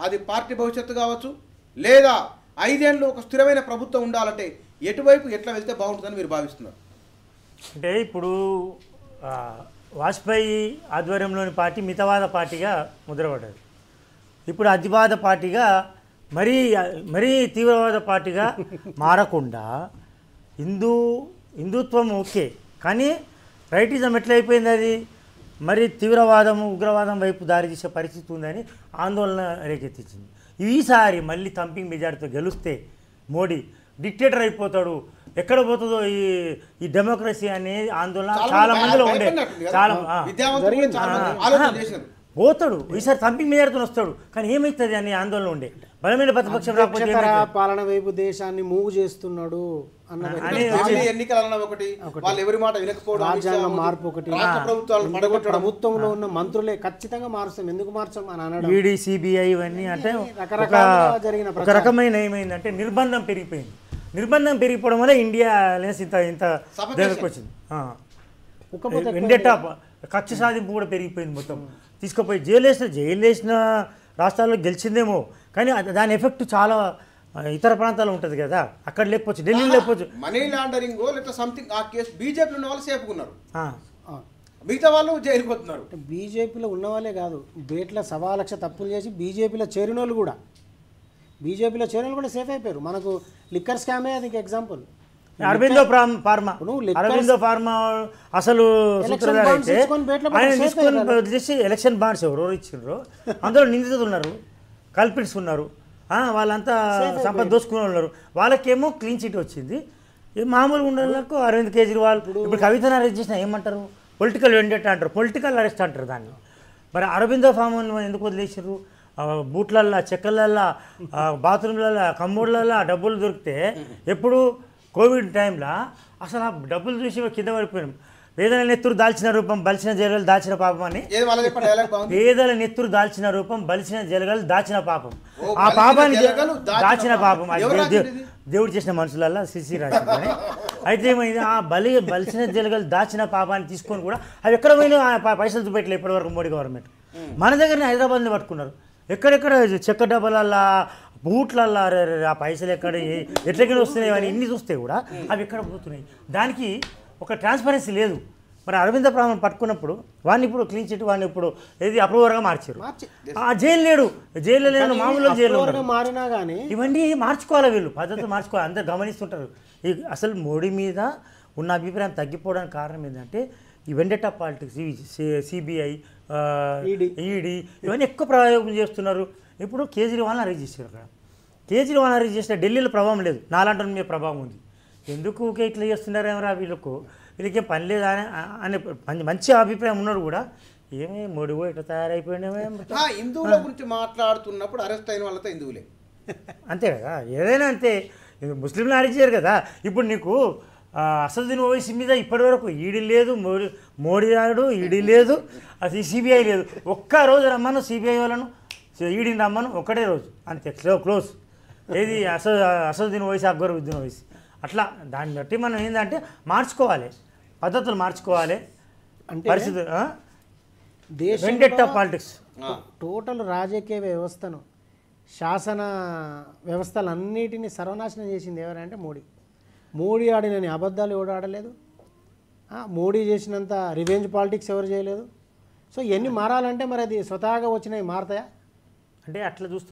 అది పార్టీ భవిష్యత్తు కావచ్చు, లేదా 5 ఏళ్ళు ఒక స్థిరమైన ప్రభుత్వం ఉండాలంటే ఎటువైపు ఎట్లా వెళ్తే బాగుంటుందని మీరు భావిస్తున్నారు? అంటే ఇప్పుడు వాజ్పేయి ఆధ్వర్యంలోని పార్టీ మితవాద పార్టీగా ముద్రపడ్డది. ఇప్పుడు అతివాద పార్టీగా మరీ తీవ్రవాద పార్టీగా మారకుండా హిందుత్వం ఓకే, కానీ రైటిజం ఎట్లయిపోయింది, అది మరి తీవ్రవాదము ఉగ్రవాదం వైపు దారి తీసే పరిస్థితి ఉందని ఆందోళన రేకెత్తించింది. ఈసారి మళ్ళీ థంపింగ్ మెజారిటీతో గెలిస్తే మోడీ డిక్టేటర్ అయిపోతాడు, ఎక్కడ పోతుందో ఈ డెమోక్రసీ అనే ఆందోళన చాలా మందిలో ఉండే, చాలా పోతాడు ఈసారి థంపింగ్ మెజారిటీతో వస్తాడు, కానీ ఏమవుతుంది అని ఆందోళన ఉండే. బలమైన ప్రతిపక్షం రాకపోతే పాలన వైపు దేశాన్ని మూవ్ చేస్తున్నాడు రాజ్యాంగం మార్పు ఒకటి, ప్రభుత్వంలో ఉన్న మంత్రులే ఖచ్చితంగా మారుస్తాం, ఎందుకు మార్చాం అని అనడం. ఈడీ సిబిఐ ఇవన్నీ అంటే ఒక రకమైన ఏమైందంటే నిర్బంధం పెరిగిపోయింది. నిర్బంధం పెరిగిపోవడం వల్ల ఇండియా ఇంత దగ్గరకు వచ్చింది. కక్ష సాధింపు కూడా పెరిగిపోయింది. మొత్తం తీసుకుపోయి జైలు వేసిన రాష్ట్రాల్లో గెలిచిందేమో, కానీ దాని ఎఫెక్ట్ చాలా ఇతర ప్రాంతాల్లో ఉంటుంది కదా, అక్కడ లేకపోవచ్చు, ఢిల్లీలో లేకపోవచ్చు. మనీ లాండరింగ్ లేదా సంథింగ్ ఆ కేసు బీజేపీలో ఉన్న వాళ్ళు సేపుకున్నారు, మిగతా వాళ్ళు జైలుకి పోతున్నారు. బీజేపీలో ఉన్న వాళ్ళే కాదు, బేట్ల 1,00,000 తప్పులు చేసి బీజేపీలో చేరిన వాళ్ళు కూడా సేఫ్ అయిపోయారు. మనకు లిక్కర్ స్కామే అది ఎగ్జాంపుల్. అరవిందో ఫార్మా అసలు సూత్రధార అయితే ఆయన తీసుకొని వదిలేసి ఎలక్షన్ బాండ్స్ ఎవరెవరు ఇచ్చిండ్రో అందులో నిందితులు ఉన్నారు, కల్పిట్స్ ఉన్నారు, వాళ్ళంతా సంపద దోచుకునే ఉన్నారు, వాళ్ళకేమో క్లీన్ చిట్ వచ్చింది. మామూలుగా ఉండేళ్ళకు అరవింద్ కేజ్రీవాల్ ఇప్పుడు కవితను అరెస్ట్ చేసినా ఏమంటారు, పొలిటికల్ వెండెట్ అంటారు, పొలిటికల్ అరెస్ట్ అంటారు దాన్ని. మరి అరవిందో ఫార్మాను ఎందుకు వదిలేసారు? బూట్లల్లో, చెక్కలల్లో, బాత్రూమ్లలో, కమ్మోడ్లలో డబ్బులు దొరికితే ఎప్పుడు కోవిడ్ టైంలో అసలు ఆ డబ్బులు చూసి కింద పడిపోయినాం. పేదల నెత్తురు దాల్చిన రూపం బలిసిన జలగలు దాచిన పాపం అని, పేదల నెత్తురు దాల్చిన రూపం బలిసిన జలగలు దాచిన పాపం, ఆ పాపాన్ని దాచిన పాపం దేవుడు చేసిన మనుషులల్లో సిసి రాసిందని. అయితే ఏమైంది, ఆ బలిసిన జలగలు దాచిన పాపాన్ని తీసుకొని కూడా అవి ఎక్కడ పోయినా పైసలు చూపెట్టలేదు ఇప్పటివరకు మోడీ గవర్నమెంట్. మన దగ్గరనే హైదరాబాద్ని పట్టుకున్నారు, ఎక్కడెక్కడ చెక్క డబ్బలల్లా బూట్లల్లా ఆ పైసలు ఎట్లెక్కడ వస్తున్నాయి అని ఇన్ని చూస్తే కూడా అవి ఎక్కడ పోతున్నాయి. దానికి ఒక ట్రాన్స్పరెన్సీ లేదు. మరి అరవింద ప్రాణం పట్టుకున్నప్పుడు వాడిని ఇప్పుడు క్లీన్ చిట్, వాడిని ఇప్పుడు ఏది అప్రూవర్గా మార్చారు. జైలు లేడు, మామూలుగా జైలు మారినా కానీ ఇవన్నీ మార్చుకోవాలి, వీళ్ళు పద్ధతి మార్చుకోవాలి, అందరు గమనిస్తుంటారు. అసలు మోడీ మీద ఉన్న అభిప్రాయం తగ్గిపోవడానికి కారణం ఏంటంటే ఈ వెండెటా పాలిటిక్స్, సిబిఐ, ఈడీ ఇవన్నీ ఎక్కువ ప్రయోగం చేస్తున్నారు. ఇప్పుడు కేజ్రీవాల్ని అరెస్ట్ చేశారు. అక్కడ కేజ్రీవాల్ని అరెస్ట్ చేసిన ఢిల్లీలో ప్రభావం లేదు, నాలాంటి మీద ప్రభావం ఉంది. ఎందుకు ఇట్లా చేస్తున్నారేమరా, వీళ్ళకేం పని లేదా అనే మంచి అభిప్రాయం ఉన్నాడు కూడా, ఏమే మోడీ ఇట్లా తయారైపోయినామే. హిందువుల గురించి మాట్లాడుతున్నప్పుడు అరెస్ట్ అయిన వాళ్ళతో హిందువులే అంతే కదా, ఏదైనా అంతే. ముస్లింలు అరెస్ట్ చేయరు కదా. ఇప్పుడు నీకు అసదుద్దీన్ ఓవైసీ మీద ఇప్పటివరకు ఈడీ లేదు, మోడీ రాడు, ఈడీ లేదు, అది సిబిఐ లేదు. ఒక్క రోజు రమ్మను సిబిఐ వాళ్ళను, ఈడీని రమ్మను, ఒకటే రోజు అంతే, క్లోజ్. ఏది అసదుద్దీన్ ఓవైసీ, అక్బరుద్దీన్ ఓవైసీ, అట్లా. దాన్ని బట్టి మనం ఏంటంటే మార్చుకోవాలి, పద్ధతులు మార్చుకోవాలి. అంటే పరిస్థితి వెండెట్టా పాలిటిక్స్ టోటల్ రాజకీయ వ్యవస్థను, శాసన వ్యవస్థలన్నిటినీ సర్వనాశనం చేసింది ఎవరంటే మోడీ ఆడినని అబద్ధాలు ఎవడు ఆడలేదు, మోడీ చేసినంత రివెంజ్ పాలిటిక్స్ ఎవరు చేయలేదు. సో ఇవన్నీ మారాలంటే మరి అది స్వతహాగా వచ్చినవి మారతాయా అంటే అట్లా చూస్తే